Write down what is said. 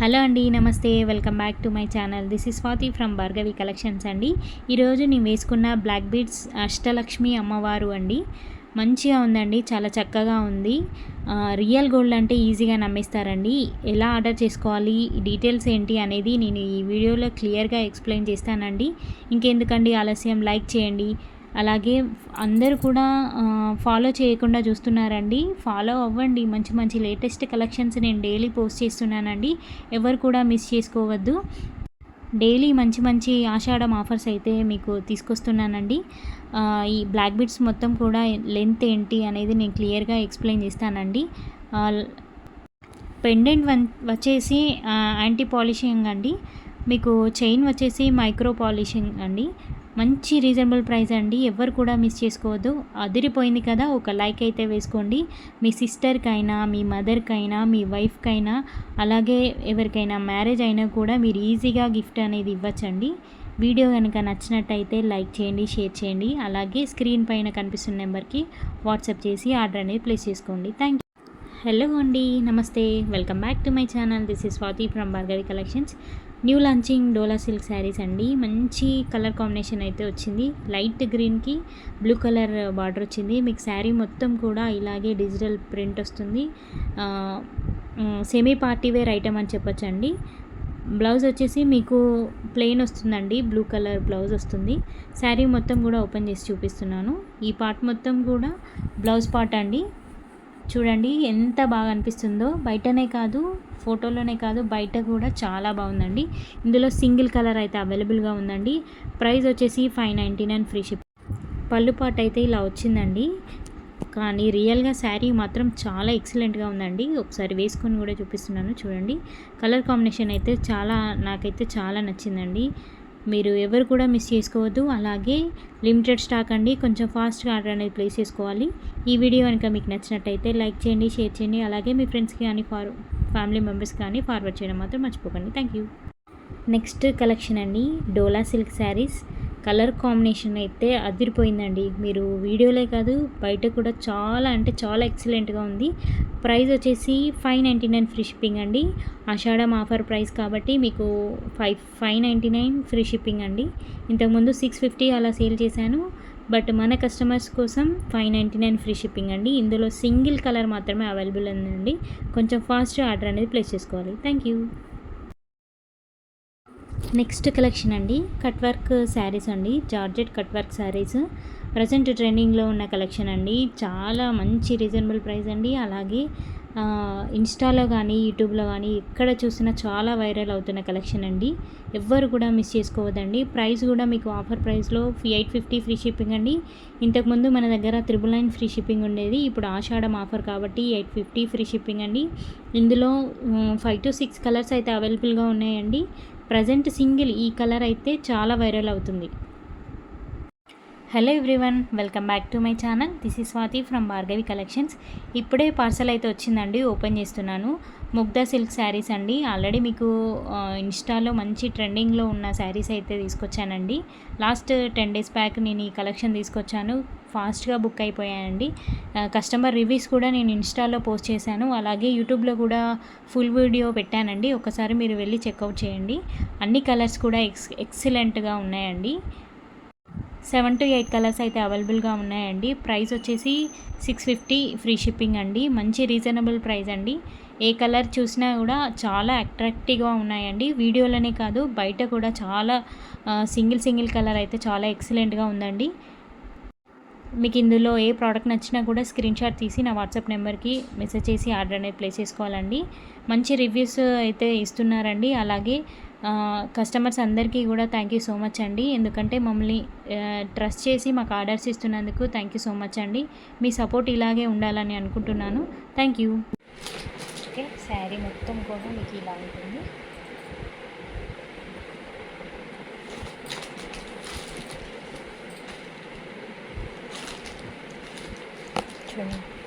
Hello అండి, నమస్తే. Welcome back to my channel. This is Swathi from Bhargavi collections అండి. ఈరోజు నేను వేసుకున్న బ్లాక్ బీడ్స్ అష్టలక్ష్మి అమ్మవారు అండి. మంచిగా ఉందండి, చాలా చక్కగా ఉంది. రియల్ గోల్డ్ అంటే ఈజీగా నమ్మేస్తారండి. ఎలా ఆర్డర్ చేసుకోవాలి, డీటెయిల్స్ ఏంటి అనేది నేను ఈ వీడియోలో క్లియర్గా ఎక్స్ప్లెయిన్ చేస్తానండి. ఇంకెందుకండి ఆలస్యం, లైక్ చేయండి. అలాగే అందరూ కూడా ఫాలో చేయకుండా చూస్తున్నారండి. ఫాలో అవ్వండి. మంచి మంచి లేటెస్ట్ కలెక్షన్స్ నేను డైలీ పోస్ట్ చేస్తున్నానండి. ఎవరు కూడా మిస్ చేసుకోవద్దు. డైలీ మంచి మంచి ఆషాఢం ఆఫర్స్ అయితే మీకు తీసుకొస్తున్నానండి. ఈ బ్లాక్ బీడ్స్ మొత్తం కూడా లెంత్ ఏంటి అనేది నేను క్లియర్గా ఎక్స్ప్లెయిన్ చేస్తానండి. పెండెంట్ వచ్చేసి యాంటీ పాలిషింగ్ అండి. మీకు చైన్ వచ్చేసి మైక్రో పాలిషింగ్ అండి. మంచి రీజనబుల్ ప్రైస్ అండి. ఎవరు కూడా మిస్ చేసుకోవద్దు. అదిరిపోయింది కదా, ఒక లైక్ అయితే వేసుకోండి. మీ సిస్టర్కైనా, మీ మదర్కైనా, మీ వైఫ్కైనా, అలాగే ఎవరికైనా మ్యారేజ్ అయినా కూడా మీరు ఈజీగా గిఫ్ట్ అనేది ఇవ్వచ్చండి. వీడియో కనుక నచ్చినట్టయితే లైక్ చేయండి, షేర్ చేయండి. అలాగే స్క్రీన్ పైన కనిపిస్తున్న నెంబర్కి వాట్సాప్ చేసి ఆర్డర్ అనేది ప్లేస్ చేసుకోండి. Thank you. హలో అండి, నమస్తే. Welcome back to my channel. This is Swathi from Bhargavi collections. New launching dola silk saris అండి. మంచి కలర్ కాంబినేషన్ అయితే వచ్చింది. లైట్ గ్రీన్కి బ్లూ కలర్ బార్డర్ వచ్చింది. మీకు శారీ మొత్తం కూడా ఇలాగే డిజిటల్ ప్రింట్ వస్తుంది. సెమీ పార్టీ వేర్ ఐటమ్ అని చెప్పొచ్చండి. బ్లౌజ్ వచ్చేసి మీకు ప్లెయిన్ వస్తుందండి. బ్లూ కలర్ బ్లౌజ్ వస్తుంది. శారీ మొత్తం కూడా ఓపెన్ చేసి చూపిస్తున్నాను. ఈ పార్ట్ మొత్తం కూడా బ్లౌజ్ పార్ట్ అండి. చూడండి ఎంత బాగా అనిపిస్తుందో. బయటనే కాదు, ఫోటోలోనే కాదు, బయట కూడా చాలా బాగుందండి. ఇందులో సింగిల్ కలర్ అయితే అవైలబుల్గా ఉందండి. ప్రైస్ వచ్చేసి 599 ఫ్రీ షిప్. పళ్ళు పాట్ అయితే ఇలా వచ్చిందండి. కానీ రియల్గా శారీ మాత్రం చాలా ఎక్సలెంట్గా ఉందండి. ఒకసారి వేసుకొని కూడా చూపిస్తున్నాను చూడండి. కలర్ కాంబినేషన్ అయితే నాకైతే చాలా నచ్చిందండి. మీరు ఎవరు కూడా మిస్ చేసుకోవద్దు. అలాగే లిమిటెడ్ స్టాక్ అండి. కొంచెం ఫాస్ట్గా ఆర్డర్ అనేది ప్లేస్ చేసుకోవాలి. ఈ వీడియో కనుక మీకు నచ్చినట్టయితే లైక్ చేయండి, షేర్ చేయండి. అలాగే మీ ఫ్రెండ్స్కి కానీ ఫ్యామిలీ మెంబర్స్ కానీ ఫార్వర్డ్ చేయడం మాత్రం మర్చిపోకండి. Thank you. నెక్స్ట్ కలెక్షన్ అండి, డోలా సిల్క్ శారీస్. కలర్ కాంబినేషన్ అయితే అదిరిపోయిందండి. మీరు వీడియోలే కాదు, బయట కూడా చాలా అంటే చాలా ఎక్సలెంట్గా ఉంది. ప్రైస్ వచ్చేసి 599 ఫ్రీ షిప్పింగ్ అండి. ఆషాఢం ఆఫర్ ప్రైస్ కాబట్టి మీకు 599 ఫ్రీ షిప్పింగ్ అండి. ఇంతకుముందు 650 అలా సేల్ చేశాను. బట్ మన కస్టమర్స్ కోసం 599 ఫ్రీ షిప్పింగ్ అండి. ఇందులో సింగిల్ కలర్ మాత్రమే అవైలబుల్ ఉందండి. కొంచెం ఫాస్ట్గా ఆర్డర్ అనేది ప్లేస్ చేసుకోవాలి. Thank you. నెక్స్ట్ కలెక్షన్ అండి, కట్ వర్క్ శారీస్ అండి. Georgette cut work saris present ట్రెండింగ్లో ఉన్న కలెక్షన్ అండి. చాలా మంచి రీజనబుల్ ప్రైస్ అండి. అలాగే ఇన్స్టాలో కానీ యూట్యూబ్లో కానీ ఎక్కడ చూసినా చాలా వైరల్ అవుతున్న కలెక్షన్ అండి. ఎవ్వరు కూడా మిస్ చేసుకోవద్దండి. ప్రైస్ కూడా మీకు ఆఫర్ ప్రైస్లో 850 ఫ్రీ షిప్పింగ్ అండి. ఇంతకుముందు మన దగ్గర 999 ఫ్రీ షిప్పింగ్ ఉండేది. ఇప్పుడు ఆషాఢం ఆఫర్ కాబట్టి 850 ఫ్రీ షిప్పింగ్ అండి. ఇందులో 5 to 6 కలర్స్ అయితే అవైలబుల్గా ఉన్నాయండి. ప్రజెంట్ సింగిల్ ఈ కలర్ అయితే చాలా వైరల్ అవుతుంది. Hello everyone, welcome back to my channel. This is Swathi from Bhargavi collections. ఇప్పుడే పార్సల్ అయితే వచ్చిందండి, ఓపెన్ చేస్తున్నాను. ముగ్ధా సిల్క్ శారీస్ అండి. ఆల్రెడీ మీకు ఇన్స్టాలో మంచి ట్రెండింగ్లో ఉన్న శారీస్ అయితే తీసుకొచ్చానండి. లాస్ట్ 10 days బ్యాక్ నేను ఈ కలెక్షన్ తీసుకొచ్చాను. ఫాస్ట్గా బుక్ అయిపోయాయండి. కస్టమర్ రివ్యూస్ కూడా నేను ఇన్స్టాలో పోస్ట్ చేశాను. అలాగే యూట్యూబ్లో కూడా ఫుల్ వీడియో పెట్టానండి. ఒకసారి మీరు వెళ్ళి చెక్అవుట్ చేయండి. అన్ని కలర్స్ కూడా ఎక్సలెంట్గా ఉన్నాయండి. 7 to 8 కలర్స్ అయితే అవైలబుల్గా ఉన్నాయండి. ప్రైస్ వచ్చేసి 650 ఫ్రీ షిప్పింగ్ అండి. మంచి రీజనబుల్ ప్రైస్ అండి. ఏ కలర్ చూసినా కూడా చాలా అట్రాక్టివ్గా ఉన్నాయండి. వీడియోలోనే కాదు, బయట కూడా చాలా సింగిల్ కలర్ అయితే చాలా ఎక్సలెంట్గా ఉందండి. మీకు ఇందులో ఏ ప్రోడక్ట్ నచ్చినా కూడా స్క్రీన్ షాట్ తీసి నా వాట్సాప్ నెంబర్కి మెసేజ్ చేసి ఆర్డర్ అనేది ప్లేస్ చేసుకోవాలండి. మంచి రివ్యూస్ అయితే ఇస్తున్నారండి. అలాగే కస్టమర్స్ అందరికీ కూడా థ్యాంక్ యూ సో మచ్ అండి. ఎందుకంటే మమ్మల్ని ట్రస్ట్ చేసి మాకు ఆర్డర్స్ ఇస్తున్నందుకు థ్యాంక్ యూ సో మచ్ అండి. మీ సపోర్ట్ ఇలాగే ఉండాలని అనుకుంటున్నాను. Thank you. ఓకే, శారీ మొత్తం కూడా మీకు ఇలా ఉంటుంది. చూడండి.